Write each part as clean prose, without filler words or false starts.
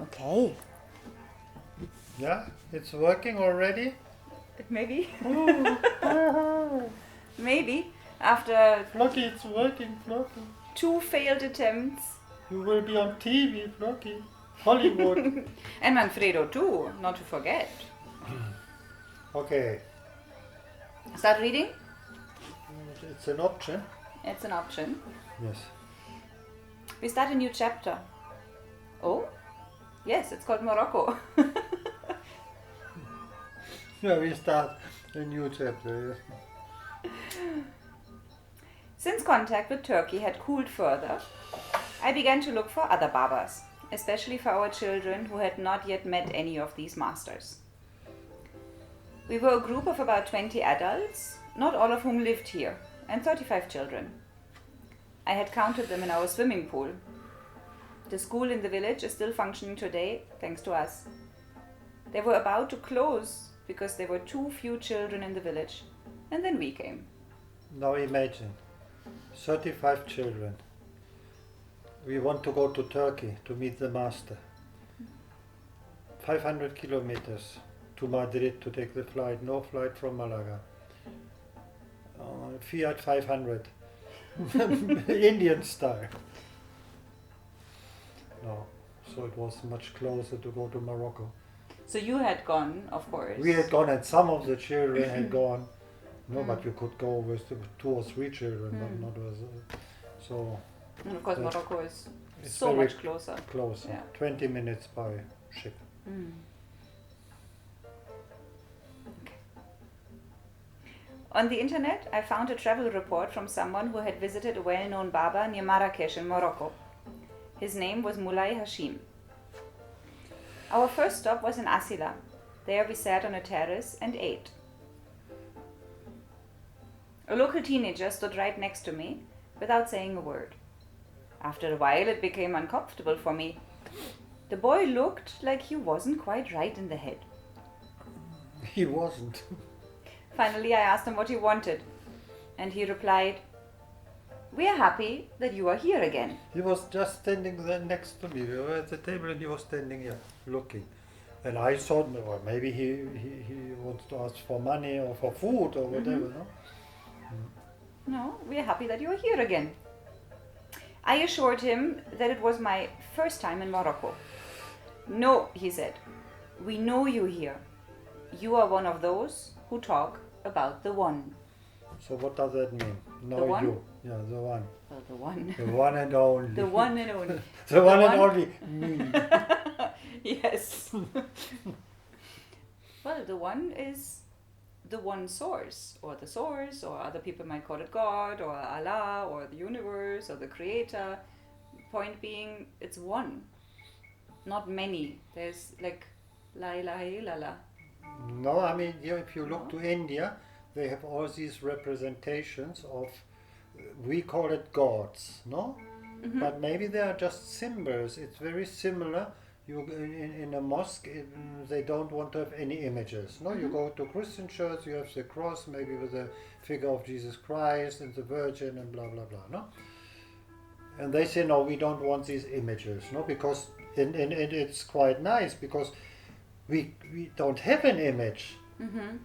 Okay. Yeah, it's working already? Maybe. Oh, Maybe. After Flocky, it's working, Flocky. 2 failed attempts. You will be on TV, Flocky. Hollywood. And Manfredo too, not to forget. Okay, Start reading? it's an option. It's an option. Yes. We start a new chapter. Oh? Yes, it's called Morocco. Yeah, we start a new chapter. Yes. Since contact with Turkey had cooled further, I began to look for other Babas, especially for our children who had not yet met any of these masters. We were a group of about 20 adults, not all of whom lived here, and 35 children. I had counted them in our swimming pool. The school in the village is still functioning today, thanks to us. They were about to close because there were too few children in the village, and then we came. Now imagine, 35 children. We want to go to Turkey to meet the master. 500 kilometers to Madrid to take the flight, no flight from Malaga. Fiat 500, Indian style. No, so it was much closer to go to Morocco. So you had gone, of course. We had gone and some of the children had gone. No, but you could go with 2 or 3 children, but not with. So. And of course, that- Morocco is it's so very much closer. Closer, Yeah. 20 minutes by ship. On the internet, I found a travel report from someone who had visited a well-known Baba near Marrakesh in Morocco. His name was Mulay Hashim. Our first stop was in Asila. There we sat on a terrace and ate. A local teenager stood right next to me without saying a word. After a while, it became uncomfortable for me. The boy looked like he wasn't quite right in the head. He wasn't. Finally, I asked him what he wanted, and he replied, "We are happy that you are here again." He was just standing there next to me. We were at the table and he was standing here looking. And I thought, well, maybe he wants to ask for money or for food or whatever, no? No, we are happy that you are here again. I assured him that it was my first time in Morocco. "No," he said, "we know you here. You are one of those who talk about the one." So what does that mean? No, The one? you. Yeah, the one. Well, the one. The one and only. The one and only. The one and one? only me. Yes. Well, the one is the one source, or the source, or other people might call it God, or Allah, or the universe, or the creator. Point being, it's one, not many. There's like La ilaha illallah. No, I mean, if you look to India, they have all these representations of, we call it gods, no? But maybe they are just symbols. It's very similar. You in a mosque, they don't want to have any images. No, you go to Christian church, you have the cross, maybe with the figure of Jesus Christ and the Virgin and blah blah blah. No, and they say no, we don't want these images. No, because and it's quite nice because we don't have an image.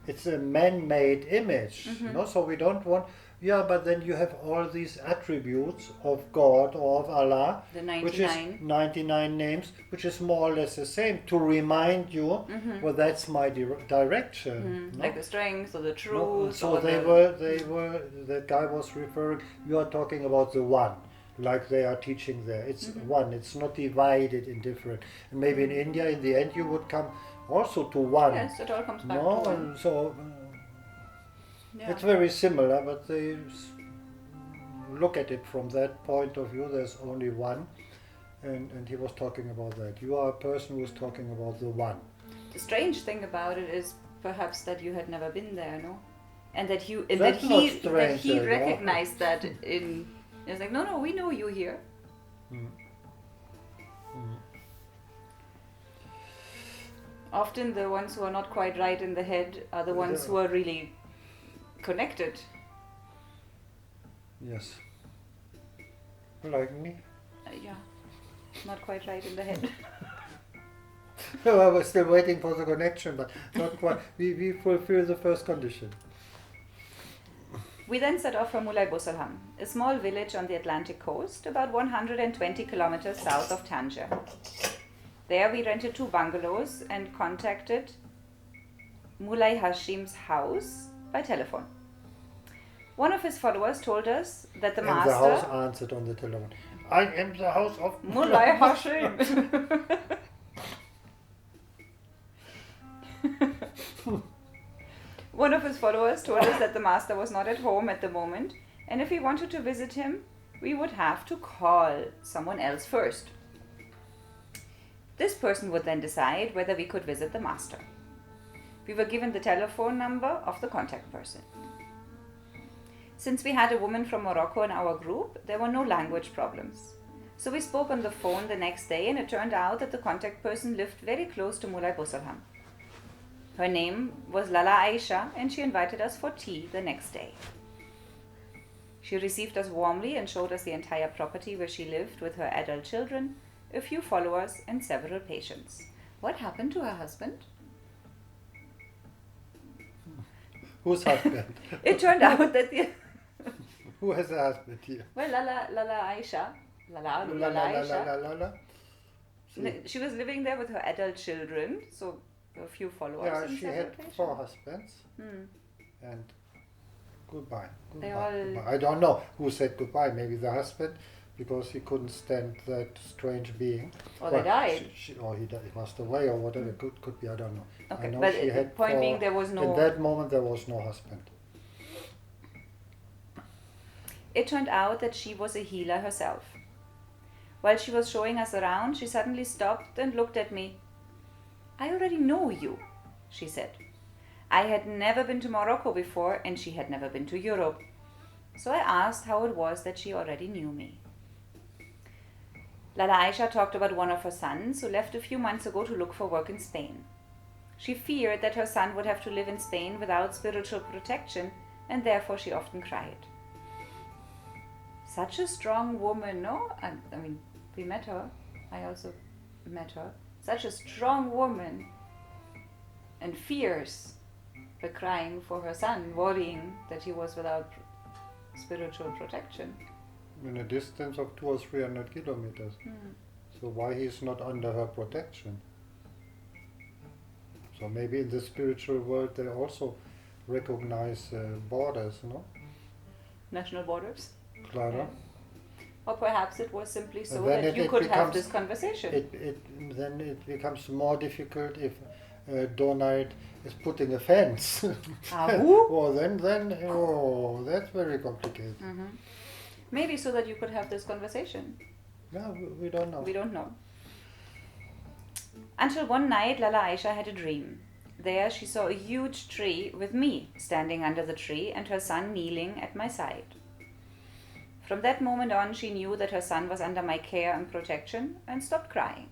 It's a man-made image. No, so we don't want. Yeah, but then you have all these attributes of God or of Allah, The which is 99 names, which is more or less the same to remind you, well, that's my direction. No? Like the strength or the No, truth. so or they the, were. That guy was referring. You are talking about the one, like they are teaching there. It's one. It's not divided in different. And maybe in India, in the end, you would come also to one. Yes, it all comes back No, to one. and so. Yeah. It's very similar, but they look at it from that point of view. There's only one, and he was talking about that. You are a person who's talking about the one. The strange thing about it is perhaps that you had never been there, no? And that you and That's that not he strange at all. recognized that in. It's like, no, we know you here. Often the ones who are not quite right in the head are the ones who are really connected. Yes. Like me. Yeah, not quite right in the head. No, I was still waiting for the connection, but not quite. We fulfill the first condition. We then set off for Mulai Busselham, a small village on the Atlantic coast, about 120 kilometers south of Tanger. There we rented 2 bungalows and contacted Mulai Hashim's house by telephone. One of his followers told us that the And master... the house answered on the telephone. I am the house of Mulai Hashim. One of his followers told us that the master was not at home at the moment, and if we wanted to visit him, we would have to call someone else first. This person would then decide whether we could visit the master. We were given the telephone number of the contact person. Since we had a woman from Morocco in our group, there were no language problems. So we spoke on the phone the next day, and it turned out that the contact person lived very close to Mulai Busselham. Her name was Lala Aisha, and she invited us for tea the next day. She received us warmly and showed us the entire property where she lived with her adult children, a few followers, and several patients. What happened to her husband? Whose husband? It turned out that the... Who has a husband here? Well, Lala Aisha. Lala Aisha. She was living there with her adult children, so a few followers. Yeah, and she several had patients. 4 husbands. And goodbye. They all- Goodbye. I don't know who said goodbye. Maybe the husband, because he couldn't stand that strange being. Or they died. Or he passed away, or whatever. Could be. I don't know. Okay, I know but she the had point 4. being there was no... In that moment, there was no husband. It turned out that she was a healer herself. While she was showing us around, she suddenly stopped and looked at me. I already know you, she said. I had never been to Morocco before, and she had never been to Europe. So I asked how it was that she already knew me. Lala Aisha talked about one of her sons who left a few months ago to look for work in Spain. She feared that her son would have to live in Spain without spiritual protection, and therefore she often cried. Such a strong woman, no? I mean, we met her. I also met her. Such a strong woman, and fierce, but crying for her son, worrying that he was without spiritual protection. In a distance of 200 or 300 kilometers. So why he's not under her protection? So maybe in the spiritual world they also recognize borders, no? National borders? Clara? Or perhaps it was simply so Then that you it could have becomes- this conversation. Then it becomes more difficult if Donald is putting a fence. Oh, then, that's very complicated. Maybe so that you could have this conversation. Yeah, we don't know. We don't know. Until one night, Lala Aisha had a dream. There she saw a huge tree with me standing under the tree and her son kneeling at my side. From that moment on, she knew that her son was under my care and protection and stopped crying.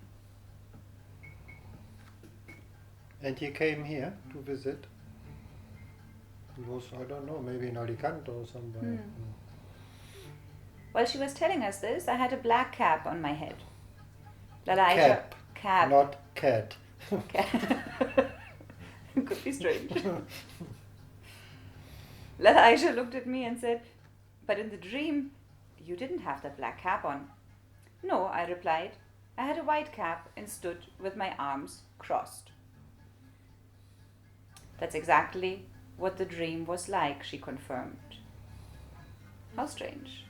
And he came here to visit. He was, I don't know, maybe in Alicante or somewhere. While she was telling us this, I had a black cap on my head. Lala Aisha... Cap, Cap. not cat. Could be strange. Lala Aisha looked at me and said, "But in the dream, you didn't have that black cap on." "No," I replied. "I had a white cap and stood with my arms crossed." "That's exactly what the dream was like," she confirmed. How strange.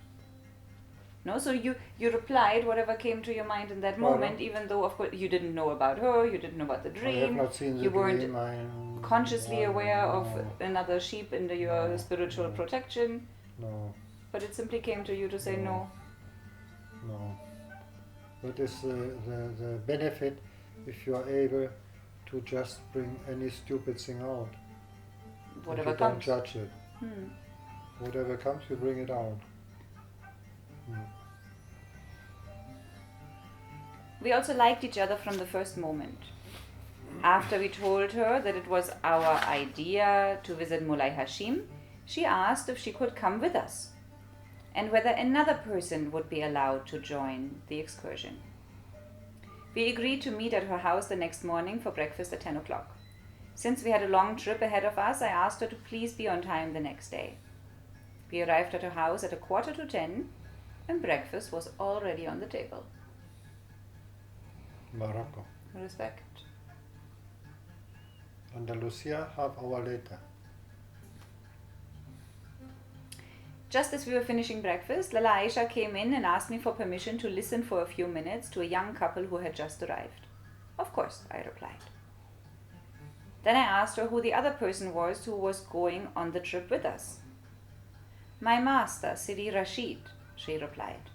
No, so you replied whatever came to your mind in that moment, even though, of course, you didn't know about her, you didn't know about the dream. I have not seen the you weren't dream. consciously aware of No. another sheep under your spiritual protection, No, but it simply came to you to say no. no. That is the benefit if you are able to just bring any stupid thing out. Whatever If you comes. don't judge it. Whatever comes, you bring it out. We also liked each other from the first moment. After we told her that it was our idea to visit Mulai Hashim, she asked if she could come with us and whether another person would be allowed to join the excursion. We agreed to meet at her house the next morning for breakfast at 10 o'clock. Since we had a long trip ahead of us, I asked her to please be on time the next day. We arrived at her house at 9:45, and breakfast was already on the table. Morocco. Respect. Andalusia, half hour later. Just as we were finishing breakfast, Lala Aisha came in and asked me for permission to listen for a few minutes to a young couple who had just arrived. Of course, I replied. Then I asked her who the other person was who was going on the trip with us. My master, Sidi Rashid, she replied.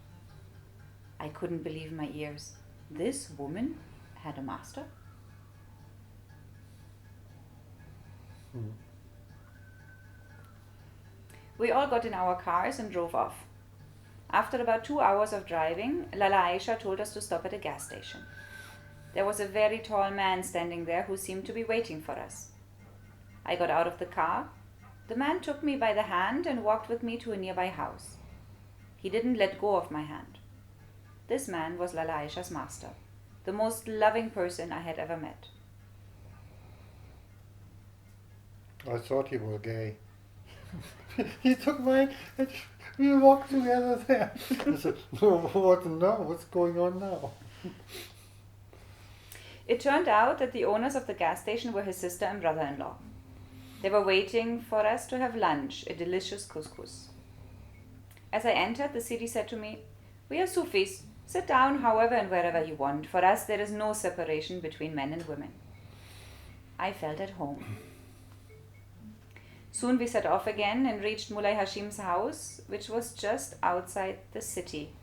I couldn't believe my ears. This woman had a master? We all got in our cars and drove off. After about 2 hours of driving, Lala Aisha told us to stop at a gas station. There was a very tall man standing there who seemed to be waiting for us. I got out of the car. The man took me by the hand and walked with me to a nearby house. He didn't let go of my hand. This man was Lala Aisha's master, the most loving person I had ever met. I thought he was gay. He took mine and we walked together there. I said, what now? What's going on now? It turned out that the owners of the gas station were his sister and brother-in-law. They were waiting for us to have lunch, a delicious couscous. As I entered, the Sidi said to me, "We are Sufis. Sit down however and wherever you want. For us, there is no separation between men and women." I felt at home. Soon we set off again and reached Mulai Hashim's house, which was just outside the city.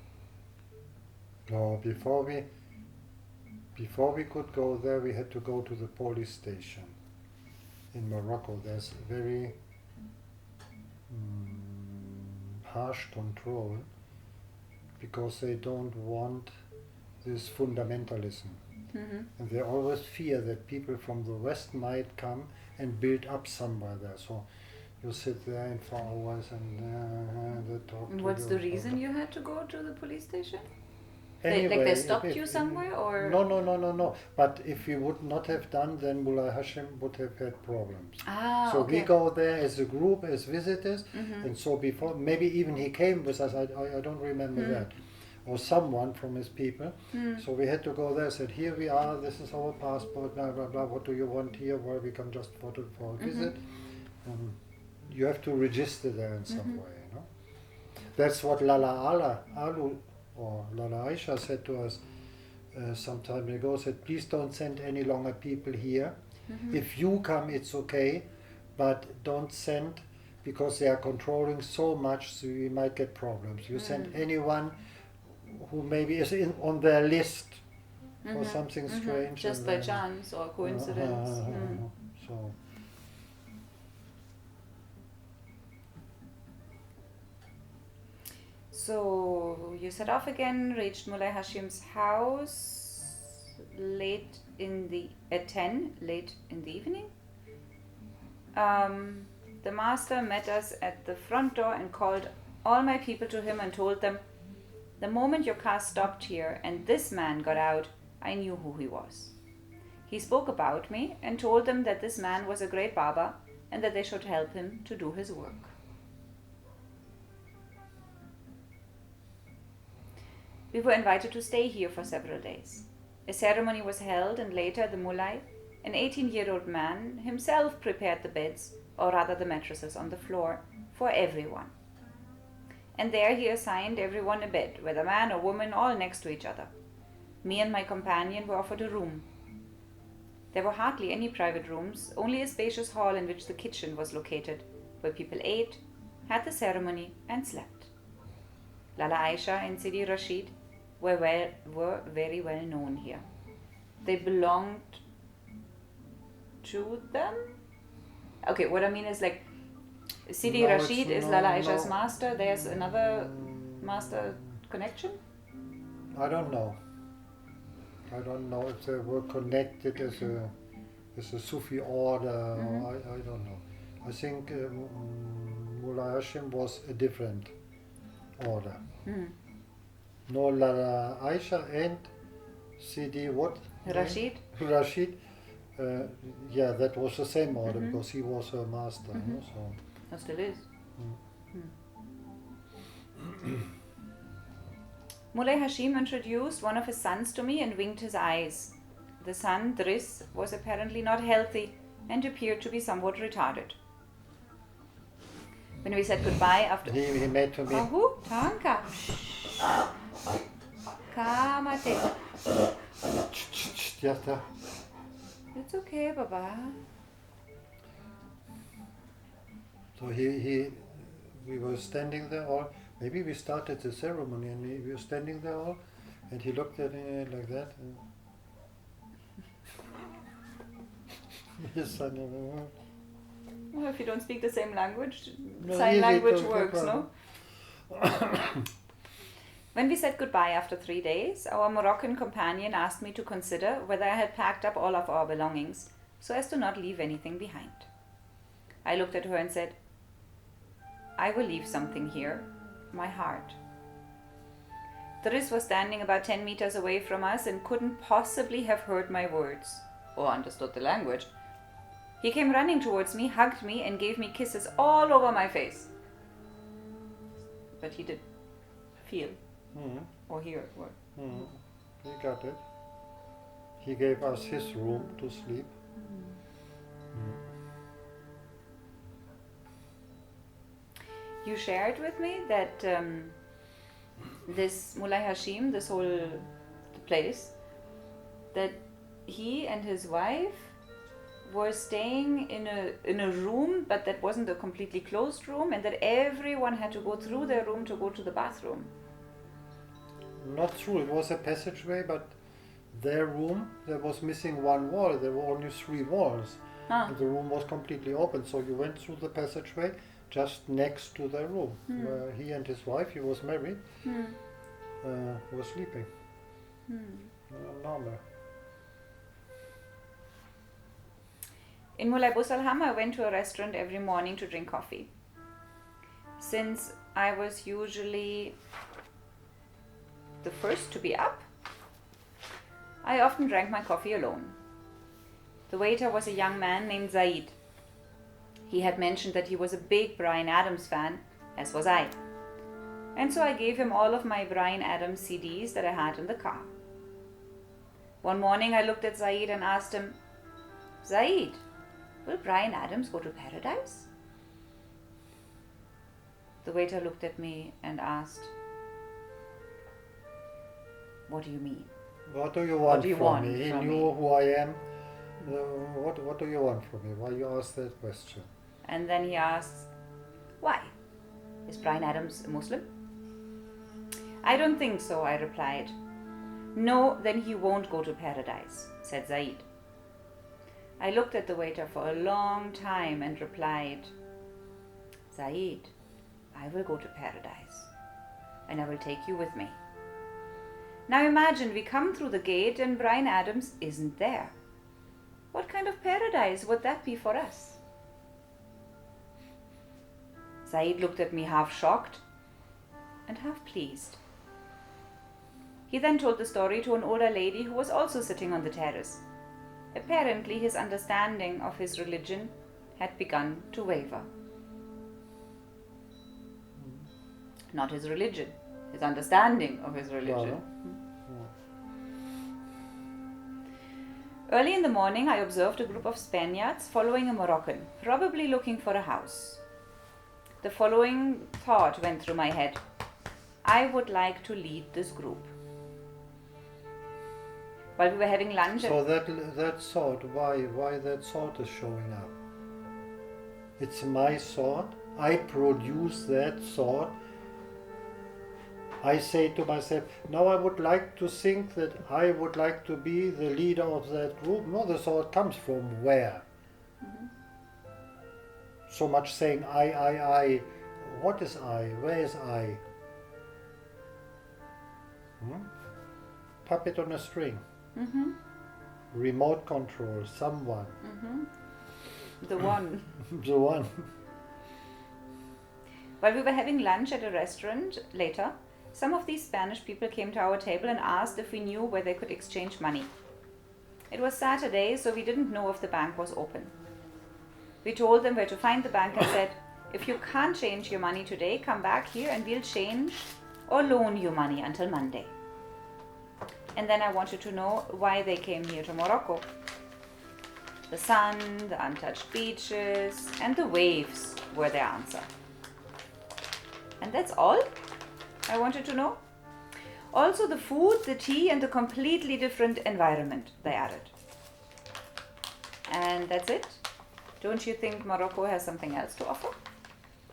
No, before we could go there, we had to go to the police station. In Morocco, there's very harsh control because they don't want this fundamentalism. And they always fear that people from the West might come and build up somewhere there. So you sit there in for hours and they talk to you. And what's the reason you had to go to the police station? Anyway, they stopped you somewhere, or? No. But if we would not have done, then Mulai Hashim would have had problems. So Okay. we go there as a group, as visitors, and so before, maybe even he came with us, I don't remember that, or someone from his people. So we had to go there, said, here we are, this is our passport, blah, blah, blah, what do you want here? Well, we come just for a visit. You have to register there in some way, you know. That's what Lala Aisha said to us some time ago, said, please don't send any longer people here. If you come, it's okay, but don't send, because they are controlling so much, so we might get problems. You send anyone who maybe is on their list for something strange. Just by chance or coincidence. So. So you set off again, reached Mulai Hashim's house at 10, late in the evening. The master met us at the front door and called all my people to him and told them, the moment your car stopped here and this man got out, I knew who he was. He spoke about me and told them that this man was a great Baba and that they should help him to do his work. We were invited to stay here for several days. A ceremony was held, and later the mulai, an 18-year-old man, himself prepared the beds, or rather the mattresses on the floor, for everyone. And there he assigned everyone a bed, whether man or woman, all next to each other. Me and my companion were offered a room. There were hardly any private rooms, only a spacious hall in which the kitchen was located, where people ate, had the ceremony, and slept. Lala Aisha and Sidi Rashid were very well known here. They belonged to them? Okay, what I mean is, like, Sidi Rashid is Lala Aisha's master. There's another master connection? I don't know if they were connected as a Sufi order. I don't know. I think Mulai Hashim was a different order. No, Lala Aisha and Sidi what? Rashid. Rashid. Yeah, that was the same order because he was her master. No? So. It still is. Mullah Hashim introduced one of his sons to me and winked his eyes. The son, Driss, was apparently not healthy and appeared to be somewhat retarded. When we said goodbye after... He made to me... Ahu, Tanka. Kamate. It's okay, Baba. So we were standing there all... Maybe we started the ceremony and we were standing there all, and he looked at me like that. And his son... Well, if you don't speak the same language, sign language works, no? When we said goodbye after 3 days, our Moroccan companion asked me to consider whether I had packed up all of our belongings so as to not leave anything behind. I looked at her and said, I will leave something here, my heart. Driss was standing about 10 meters away from us and couldn't possibly have heard my words or understood the language. He came running towards me, hugged me, and gave me kisses all over my face. But he did feel or hear what? He got it. He gave us his room to sleep. You shared with me that this Mullah Hashim, this whole place, that he and his wife were staying in a room, but that wasn't a completely closed room, and that everyone had to go through their room to go to the bathroom. Not through, it was a passageway, but their room, there was missing one wall. There were only 3 walls. And the room was completely open, so you went through the passageway just next to their room, where he and his wife, he was married, were sleeping. Normal. In Mulai Busalham, I went to a restaurant every morning to drink coffee. Since I was usually the first to be up, I often drank my coffee alone. The waiter was a young man named Zaid. He had mentioned that he was a big Bryan Adams fan, as was I. And so I gave him all of my Bryan Adams CDs that I had in the car. One morning I looked at Zaid and asked him, Zaid, will Bryan Adams go to paradise? The waiter looked at me and asked, what do you mean? What do you want from me? He knew who I am. What do you want from me? Why you ask that question? And then he asked, why? Is Bryan Adams a Muslim? I don't think so, I replied. No, then he won't go to paradise, said Zaid. I looked at the waiter for a long time and replied, Zaid, I will go to paradise, and I will take you with me. Now imagine we come through the gate and Bryan Adams isn't there. What kind of paradise would that be for us? Zaid looked at me half shocked and half pleased. He then told the story to an older lady who was also sitting on the terrace. Apparently his understanding of his religion had begun to waver. Not his religion, his understanding of his religion. Early in the morning, I observed a group of Spaniards following a Moroccan, probably looking for a house. The following thought went through my head. I would like to lead this group. While we were having lunch... So that thought, why that thought is showing up? It's my thought. I produce that thought. I say to myself, now I would like to think that I would like to be the leader of that group. No, the thought comes from where? So much saying I. What is I? Where is I? Puppet on a string. Remote control, someone. The one. The one. While we were having lunch at a restaurant later, Some of these Spanish people came to our table and asked if we knew where they could exchange money. It was Saturday, so we didn't know if the bank was open. We told them where to find the bank and said, if you can't change your money today, come back here and we'll change or loan you money until Monday. And then I wanted to know why they came here to Morocco. The sun, the untouched beaches, and the waves were their answer. And that's all I wanted to know. Also the food, the tea, and the completely different environment, they added. And that's it? Don't you think Morocco has something else to offer?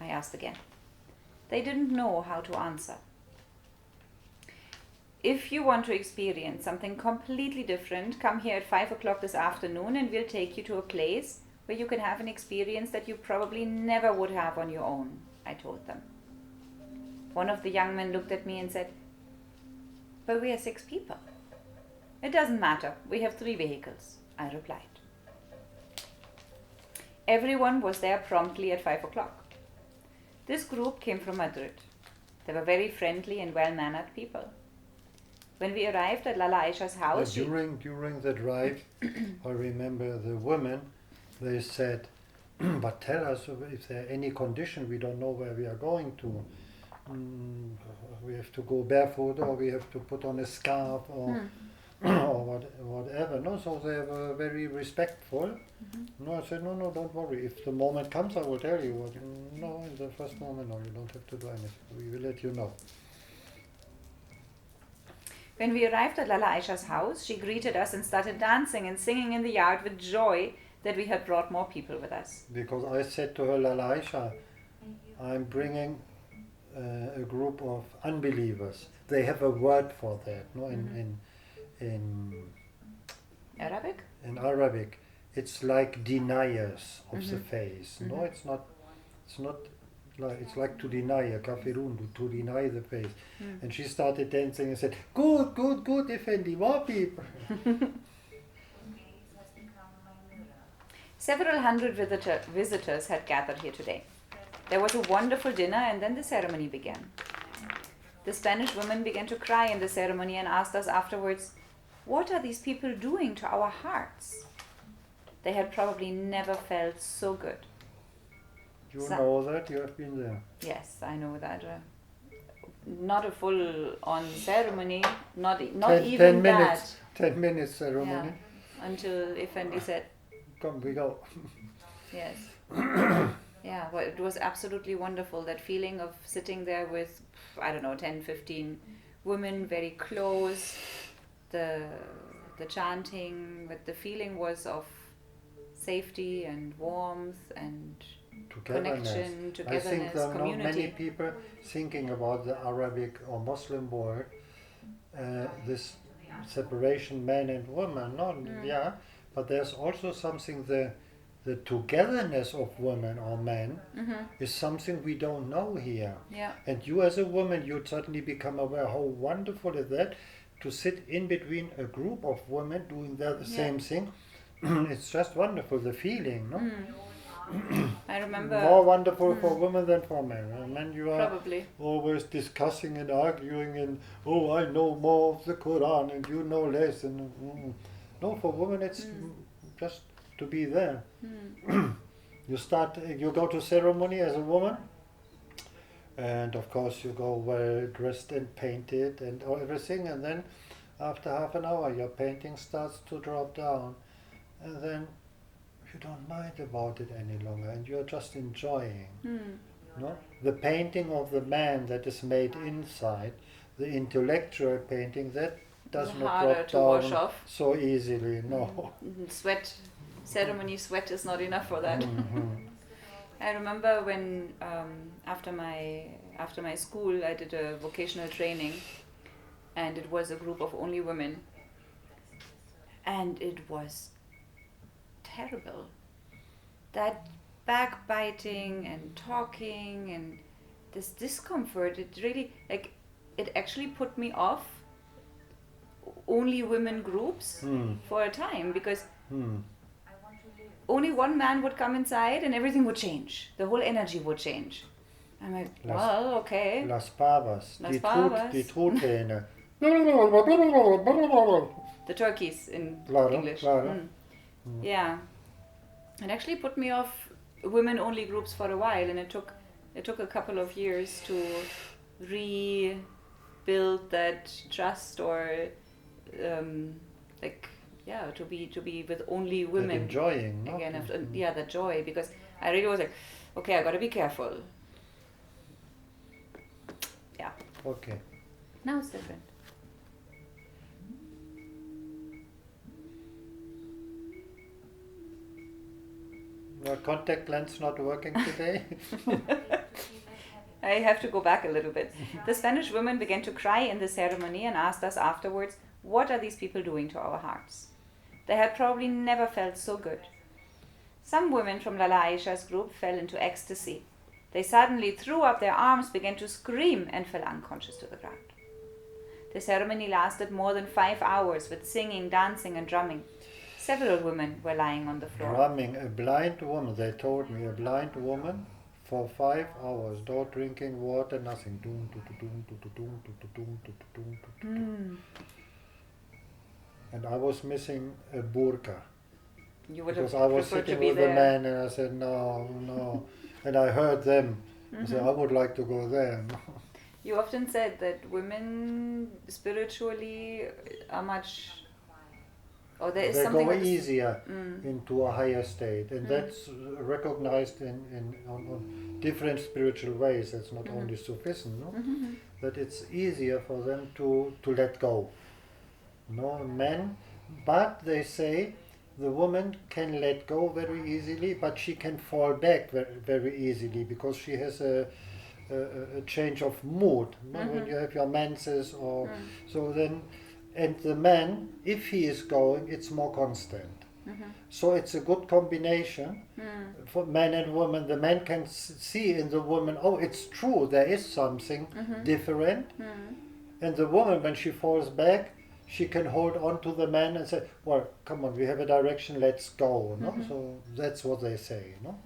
I asked again. They didn't know how to answer. If you want to experience something completely different, come here at 5 o'clock this afternoon and we'll take you to a place where you can have an experience that you probably never would have on your own, I told them. One of the young men looked at me and said, but we are 6 people. It doesn't matter, we have 3 vehicles, I replied. Everyone was there promptly at 5 o'clock. This group came from Madrid. They were very friendly and well-mannered people. When we arrived at Lala Aisha's house... During the drive, I remember the women, they said, but tell us if there are any condition, we don't know where we are going to. We have to go barefoot or we have to put on a scarf or whatever. No, so they were very respectful. No, I said, no, don't worry. If the moment comes, I will tell you. No, in the first moment, no, you don't have to do anything. We will let you know. When we arrived at Lala Aisha's house, she greeted us and started dancing and singing in the yard with joy that we had brought more people with us. Because I said to her, Lala Aisha, I'm bringing a group of unbelievers. They have a word for that, no? In Arabic? In Arabic, it's like deniers of the faith. No, it's not like, it's like to deny a kafirun, to deny the faith. And she started dancing and said, good, Effendi, more people. Several hundred visitors had gathered here today. There was a wonderful dinner and then the ceremony began. The Spanish women began to cry in the ceremony and asked us afterwards, what are these people doing to our hearts? They had probably never felt so good. You know that? You have been there. Yes, I know that. Not a full-on ceremony, not even 10 that. Minutes, 10 minutes ceremony. Yeah, until Effendi said, come, we go. Yes. Yeah, well, it was absolutely wonderful, that feeling of sitting there with, 10, 15 women very close, the chanting, but the feeling was of safety and warmth and connection, togetherness, I think there are community. not many people thinking about the Arabic or Muslim world, this separation man and woman, but there's also something, the togetherness of women or men is something we don't know here. Yeah. And you as a woman, you suddenly become aware how wonderful is that to sit in between a group of women doing the same thing. It's just wonderful, the feeling, no? I remember more wonderful for women than for men. And then you are probably always discussing and arguing and I know more of the Quran and you know less. And no, for women it's just to be there. You go to ceremony as a woman, and of course you go well dressed and painted and everything, and then after half an hour your painting starts to drop down, and then you don't mind about it any longer and you're just enjoying. No? The painting of the man that is made inside, the intellectual painting, that does not drop down so easily. No. Ceremony sweat is not enough for that. I remember when after my school I did a vocational training, and it was a group of only women, and it was terrible. That backbiting and talking and this discomfort, it really, it actually put me off only women groups for a time, because only one man would come inside and everything would change. The whole energy would change. I'm like, well, okay. Las Pavas. Las Pavas. Die Truthähne. The turkeys in Claro, English. claro. Yeah. It actually put me off women-only groups for a while, and it took a couple of years to rebuild that trust, or to be with only women. That enjoying, no? Again, the joy, because I really was like, okay, I gotta be careful. Yeah. Okay. Now it's different. Your contact lens not working today? I have to go back a little bit. The Spanish women began to cry in the ceremony and asked us afterwards, what are these people doing to our hearts? They had probably never felt so good. Some women from Lala Aisha's group fell into ecstasy. They suddenly threw up their arms, began to scream, and fell unconscious to the ground. The ceremony lasted more than 5 hours with singing, dancing, and drumming. Several women were lying on the floor. Drumming, a blind woman, they told me, a blind woman for 5 hours, no drinking water, nothing. And I was missing a burqa. You would Because have I was preferred to sitting be with there. a man and I said, no. And I heard them. I said, I would like to go there. You often said that women spiritually are much... Or there is They something go like easier into a higher state, and that's recognized on different spiritual ways. That's not only Sufism, no? That it's easier for them to let go. No, men, but they say the woman can let go very easily, but she can fall back very, very easily because she has a change of mood. No? When you have your menses, or so then. And the man, if he is going, it's more constant. So it's a good combination for men and women. The man can see in the woman, oh, it's true, there is something different. And the woman, when she falls back, she can hold on to the man and say, well, come on, we have a direction, let's go. No? So that's what they say. No?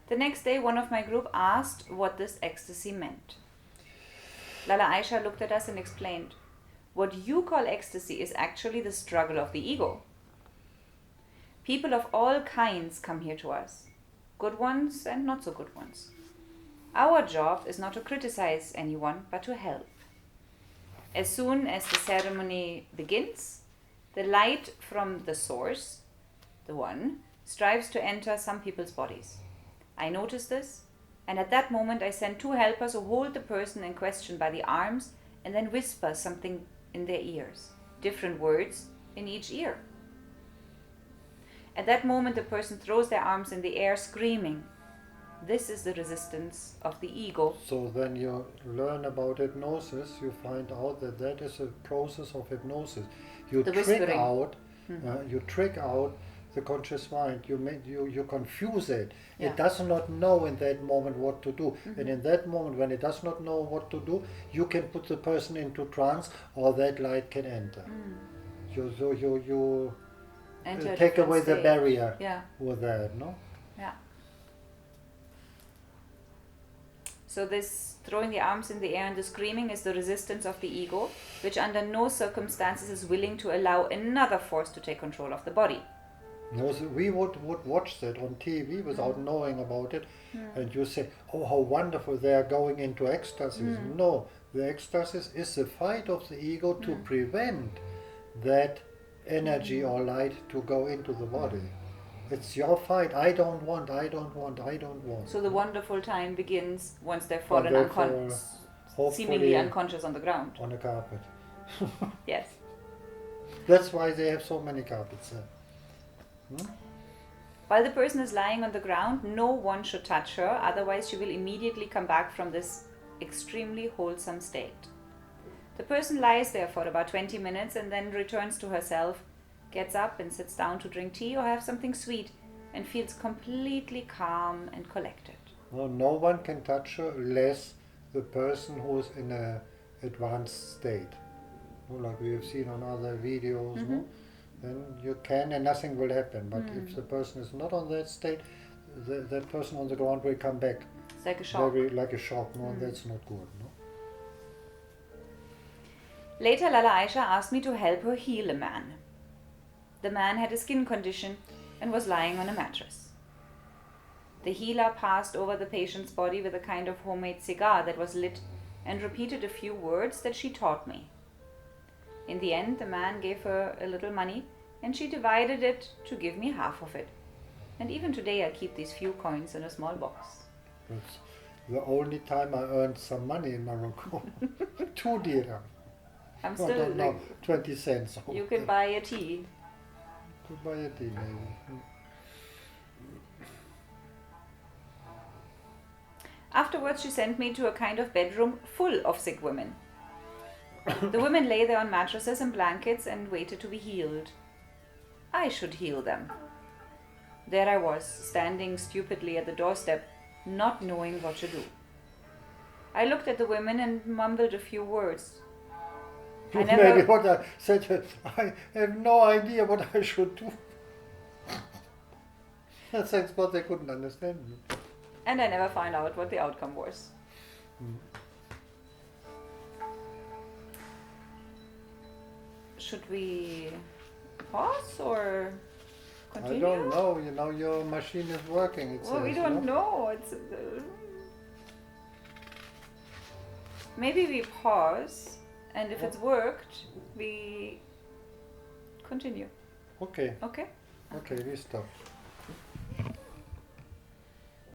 The next day, one of my group asked what this ecstasy meant. Lala Aisha looked at us and explained, what you call ecstasy is actually the struggle of the ego. People of all kinds come here to us, good ones and not so good ones. Our job is not to criticize anyone, but to help. As soon as the ceremony begins, the light from the source, the one, strives to enter some people's bodies. I notice this, and at that moment I send 2 helpers who hold the person in question by the arms and then whisper something in their ears, different words in each ear. At that moment the person throws their arms in the air screaming. This is the resistance of the ego. So when you learn about hypnosis, you find out that that is a process of hypnosis. You trick out the conscious mind. You confuse it. Yeah. It does not know in that moment what to do. And in that moment, when it does not know what to do, you can put the person into trance, or that light can enter. You Enter a take away different the state. barrier Yeah. with that, no? Yeah. So this throwing the arms in the air and the screaming is the resistance of the ego, which under no circumstances is willing to allow another force to take control of the body. No, so we would watch that on TV without knowing about it, and you say, oh, how wonderful, they are going into ecstasy. No, the ecstasy is the fight of the ego to prevent that energy or light to go into the body. It's your fight. I don't want. So the wonderful time begins once they've Well, fallen therefore, seemingly hopefully unconscious on the ground. on a carpet. Yes. That's why they have so many carpets there. While the person is lying on the ground, no one should touch her, otherwise she will immediately come back from this extremely wholesome state. The person lies there for about 20 minutes and then returns to herself, gets up and sits down to drink tea or have something sweet, and feels completely calm and collected. No one can touch her unless the person who is in an advanced state. Like we have seen on other videos, no? Then you can and nothing will happen. But if the person is not on that state, that person on the ground will come back. It's like a shock. Very like a shock. No, that's not good. No. Later, Lala Aisha asked me to help her heal a man. The man had a skin condition and was lying on a mattress. The healer passed over the patient's body with a kind of homemade cigar that was lit and repeated a few words that she taught me. In the end, the man gave her a little money and she divided it to give me half of it. And even today I keep these few coins in a small box. That's the only time I earned some money in Morocco. 2 dirham. I'm still no, 20 cents. You can buy a tea. Could buy a tea maybe. Afterwards, she sent me to a kind of bedroom full of sick women. The women lay there on mattresses and blankets and waited to be healed. I should heal them. There I was, standing stupidly at the doorstep, not knowing what to do. I looked at the women and mumbled a few words. Maybe what I said, I have no idea what I should do. That's what they couldn't understand me. And I never found out what the outcome was. Should we pause or continue? I don't know. You know, your machine is working. Well, we don't know. It's maybe we pause, and if it's worked, we continue. Okay. Okay? Okay, we stop.